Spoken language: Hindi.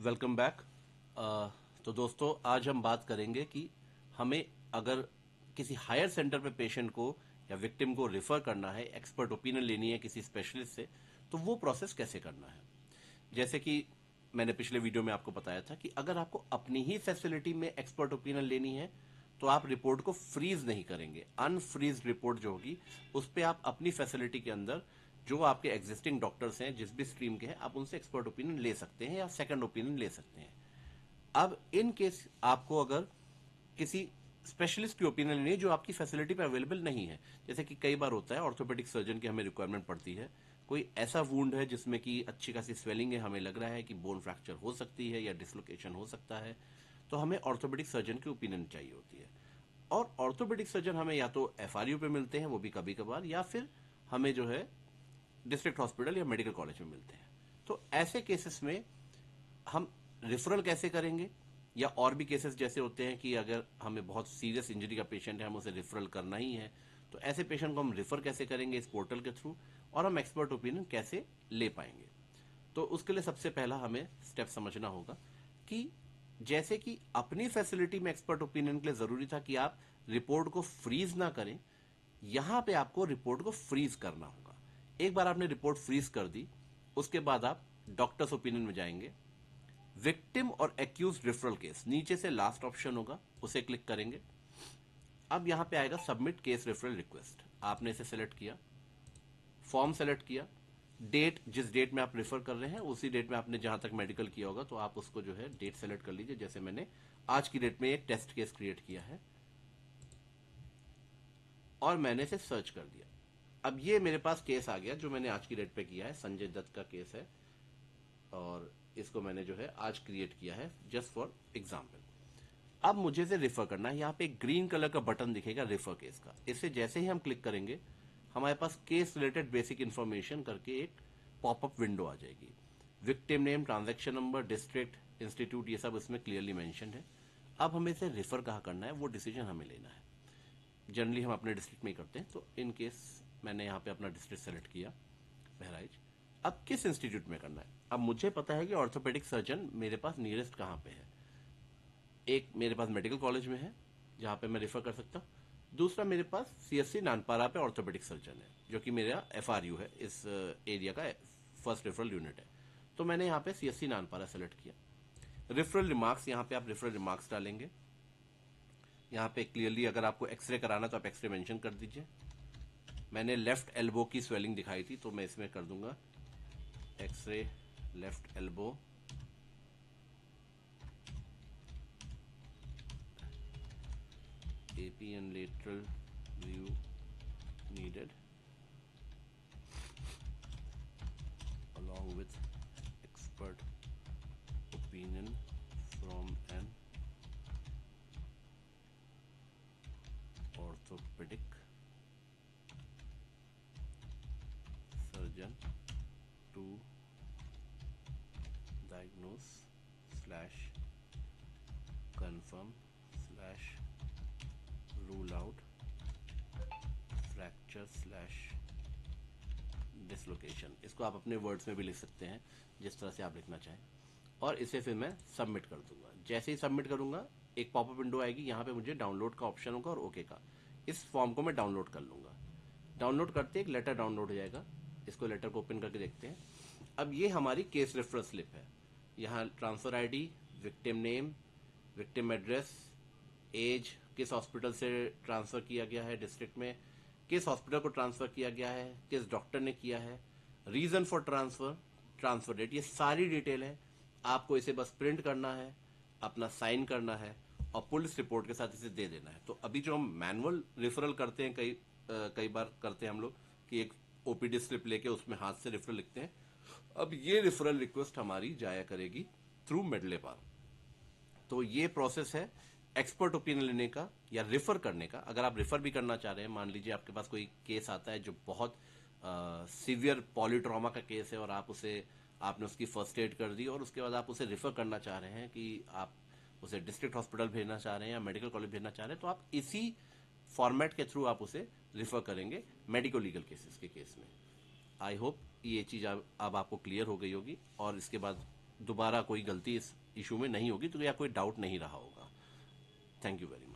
Welcome back. तो दोस्तों, आज हम बात करेंगे कि हमें अगर किसी हायर सेंटर पे पेशेंट को या विक्टिम को रिफर करना है, एक्सपर्ट ओपिनियन लेनी है किसी स्पेशलिस्ट से, तो वो प्रोसेस कैसे करना है। जैसे कि मैंने पिछले वीडियो में आपको बताया था कि अगर आपको अपनी ही फैसिलिटी में एक्सपर्ट ओपिनियन लेनी है तो आप रिपोर्ट को फ्रीज नहीं करेंगे। अनफ्रीज रिपोर्ट जो होगी उस पर आप अपनी फैसिलिटी के अंदर जो आपके एग्जिस्टिंग डॉक्टर्स हैं, जिस भी स्ट्रीम के हैं, आप उनसे एक्सपर्ट ओपिनियन ले सकते हैं या सेकंड ओपिनियन ले सकते हैं। अब इन केस आपको अगर किसी स्पेशलिस्ट की ओपिनियन लेनी है जो आपकी फैसिलिटी पे अवेलेबल नहीं है, जैसे कि कई बार होता है ऑर्थोपेडिक सर्जन की हमें रिक्वायरमेंट पड़ती है, कोई ऐसा वुंड है जिसमें कि अच्छी खासी स्वेलिंग है, हमें लग रहा है कि बोन फ्रैक्चर हो सकती है या डिसलोकेशन हो सकता है, तो हमें ऑर्थोपेडिक सर्जन की ओपिनियन चाहिए होती है। और ऑर्थोपेडिक सर्जन हमें या तो एफआरयू पे मिलते हैं, वो भी कभी कभार, या फिर हमें जो है डिस्ट्रिक्ट हॉस्पिटल या मेडिकल कॉलेज में मिलते हैं। तो ऐसे केसेस में हम रेफरल कैसे करेंगे, या और भी केसेस जैसे होते हैं कि अगर हमें बहुत सीरियस इंजरी का पेशेंट है, हम उसे रेफरल करना ही है, तो ऐसे पेशेंट को हम रेफर कैसे करेंगे इस पोर्टल के थ्रू, और हम एक्सपर्ट ओपिनियन कैसे ले पाएंगे। तो उसके लिए सबसे पहला हमें स्टेप समझना होगा कि जैसे कि अपनी फैसिलिटी में एक्सपर्ट ओपिनियन के लिए जरूरी था कि आप रिपोर्ट को फ्रीज ना करें, यहां पे आपको रिपोर्ट को फ्रीज करना होगा। एक बार आपने रिपोर्ट फ्रीज कर दी, उसके बाद आप डॉक्टर्स ओपिनियन में जाएंगे, विक्टिम और एक्यूज रेफरल केस, नीचे से लास्ट ऑप्शन होगा, उसे क्लिक करेंगे। अब यहां पे आएगा सबमिट केस रेफरल रिक्वेस्ट, आपने इसे सेलेक्ट किया, फॉर्म सेलेक्ट किया, डेट, जिस डेट में आप रेफर कर रहे हैं उसी डेट में आपने जहां तक मेडिकल किया होगा तो आप उसको जो है डेट सेलेक्ट कर लीजिए। जैसे मैंने आज की डेट में एक टेस्ट केस क्रिएट किया है और मैंने इसे सर्च कर दिया। अब ये मेरे पास केस आ गया जो मैंने आज की डेट पे किया है, संजय दत्त का केस है, और इसको मैंने जो है आज क्रिएट किया है जस्ट फॉर एग्जाम्पल। अब मुझे इसे रेफर करना है, यहाँ पे एक ग्रीन कलर का बटन दिखेगा रेफर केस का, इसे जैसे ही हम क्लिक करेंगे हमारे पास केस रिलेटेड बेसिक इंफॉर्मेशन करके एक पॉपअप विंडो आ जाएगी। Victim name, transaction number, district, institute, ये सब इसमें क्लियरली मेंशन है। अब हमें इसे रेफर कहाँ करना है वो डिसीजन हमें लेना है। जनरली हम अपने डिस्ट्रिक्ट में ही करते हैं, तो इन केस मैंने यहाँ पे अपना डिस्ट्रिक्ट सेलेक्ट किया, बहराइच। अब किस इंस्टीट्यूट में करना है, अब मुझे पता है कि ऑर्थोपेडिक सर्जन मेरे पास नियरेस्ट कहाँ पे है। एक मेरे पास मेडिकल कॉलेज में है जहाँ पे मैं रेफर कर सकता हूँ, दूसरा मेरे पास सीएससी नानपारा पे ऑर्थोपेडिक सर्जन है जो कि मेरा एफआरयू है, इस एरिया का फर्स्ट रेफरल यूनिट है। तो मैंने यहाँ पे सीएससी नानपारा सेलेक्ट किया। रेफरल रिमार्क्स, यहाँ पे आप रेफरल रिमार्क्स डालेंगे। यहाँ पे क्लियरली अगर आपको एक्सरे कराना तो आप एक्सरे मेंशन कर दीजिए। मैंने लेफ्ट एल्बो की स्वेलिंग दिखाई थी तो मैं इसमें कर दूंगा X ray left elbow, AP and lateral view needed along with expert opinion from an orthopedic surgeon to diagnose slash confirm slash rule out fracture slash dislocation. इसको आप अपने वर्ड्स में भी लिख सकते हैं जिस तरह से आप लिखना चाहें, और इसे फिर मैं सबमिट कर दूंगा। जैसे ही सबमिट करूंगा एक पॉपअप विंडो आएगी, यहाँ पे मुझे डाउनलोड का ऑप्शन होगा और ओके का। इस फॉर्म को मैं डाउनलोड कर लूंगा। डाउनलोड करते एक लेटर डाउनलोड हो जाएगा, इसको लेटर को ओपन करके देखते हैं। अब ये हमारी केस रेफरेंस स्लिप है, यहाँ transfer ID, victim name, victim address, age, किस हॉस्पिटल से ट्रांसफर किया गया है डिस्ट्रिक्ट में, किस हॉस्पिटल को ट्रांसफर किया गया है, किस डॉक्टर ने किया है, reason for transfer, transfer date, ये सारी डिटेल है। आपको इसे बस प्रिंट करना है, अपना साइन करना है और पुलिस रिपोर्ट के साथ इसे दे देना है। तो अभी जो हम मैनुअल रेफरल करते हैं, कई बार करते हैं हम लोग कि एक ओपीडी स्लिप लेके उसमें हाथ से रेफरल लिखते हैं, अब ये रेफरल रिक्वेस्ट हमारी जाया करेगी थ्रू मेडलेपार। तो ये प्रोसेस है एक्सपर्ट ओपिनियन लेने का या रेफर करने का। अगर आप रेफर भी करना चाह रहे हैं, मान लीजिए आपके पास कोई केस आता है जो बहुत सीवियर पॉलीट्रॉमा का केस है और आपने उसकी फर्स्ट एड कर दी और उसके बाद आप उसे रेफर करना चाह रहे हैं कि आप उसे डिस्ट्रिक्ट हॉस्पिटल भेजना चाह रहे हैं या मेडिकल कॉलेज भेजना चाह रहे हैं, तो आप इसी फॉर्मेट के थ्रू आप उसे रेफर करेंगे मेडिको लीगल केसेस के केस में। आई होप ये चीज अब आपको क्लियर हो गई होगी, और इसके बाद दोबारा कोई गलती इस इशू में नहीं होगी, तो या कोई डाउट नहीं रहा होगा। Thank you very much.